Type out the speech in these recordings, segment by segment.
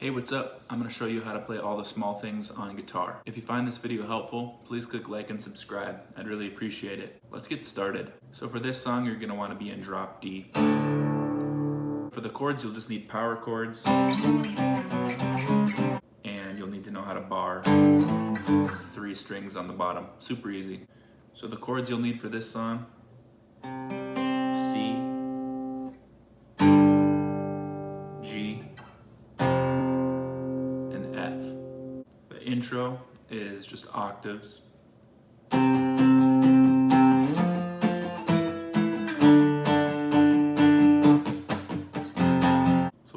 Hey, what's up? I'm going to show you how to play all the small things on guitar. If you find this video helpful, please click like and subscribe. I'd really appreciate it. Let's get started. So for this song, you're going to want to be in drop D. For the chords, you'll just need power chords. And you'll need to know how to bar 3 strings on the bottom. Super easy. So the chords you'll need for this song: C, G, and F. The intro is just octaves. So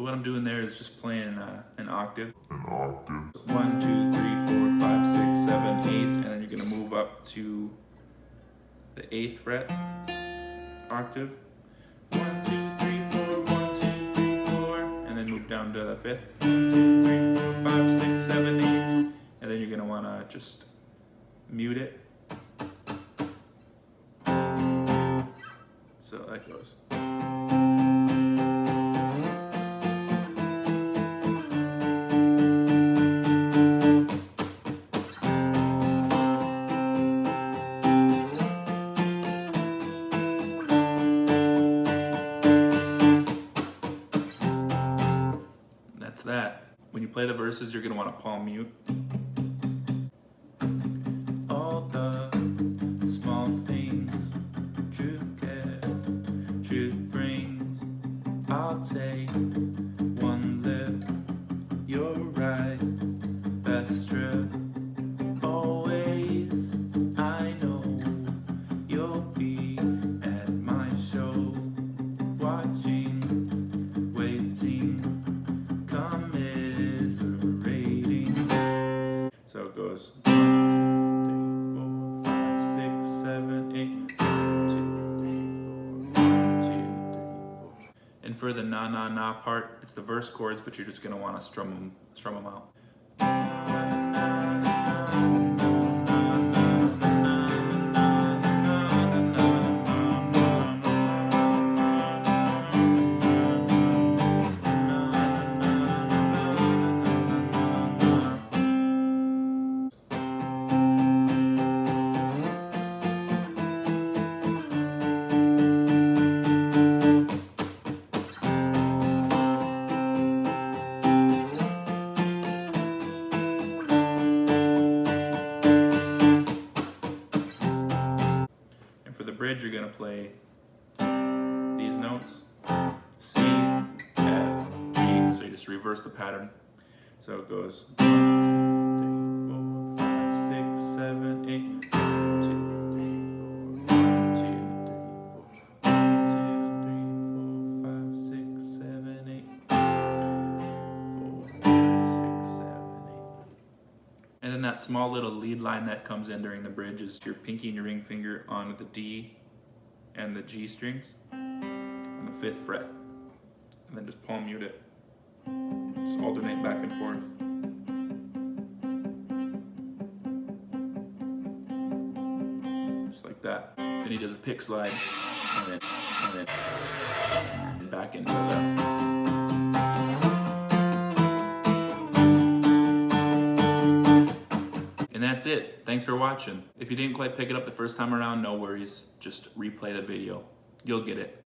what I'm doing there is just playing an octave. 1, 2, 3, 4, 5, 6, 7, 8, and then you're gonna move up to the 8th fret octave. 1, 2, 3, 4, 1, 2, 3, 4, and then move down to the 5th. 1, 2, 3, 4, 5, 6, 7, 8, and then you're gonna wanna just mute it. So that goes. That's that. When you play the verses, you're gonna want to palm mute. All the small things true care, true brings. I'll take one lip. You're right, best trip. Always, I know you'll be at my show, watching, waiting, commiserating. So it goes 1, 2, 3, 4, 5, 6, 7, 8. 1, 2, 3, 4, 1, 2, 3, 4. And for the na na na part, it's the verse chords, but you're just gonna want to strum them out. For the bridge, you're gonna play these notes: C, F, G. So you just reverse the pattern. So it goes 1, 2, 3, 4, 5, 6, 7, 8. 1, 2, 3, 4, 1, 2, 3, 4, 1, 2, 3, 4, 5, 6, 7, 8. 4, 6, 7, 8. And then that small little lead line that comes in during the bridge is your pinky and your ring finger on the D and the G strings on the 5th fret. And then just palm mute it. Just alternate back and forth. Just like that. Then he does a pick slide and then back into the... And that's it. Thanks for watching. If you didn't quite pick it up the first time around, no worries. Just replay the video. You'll get it.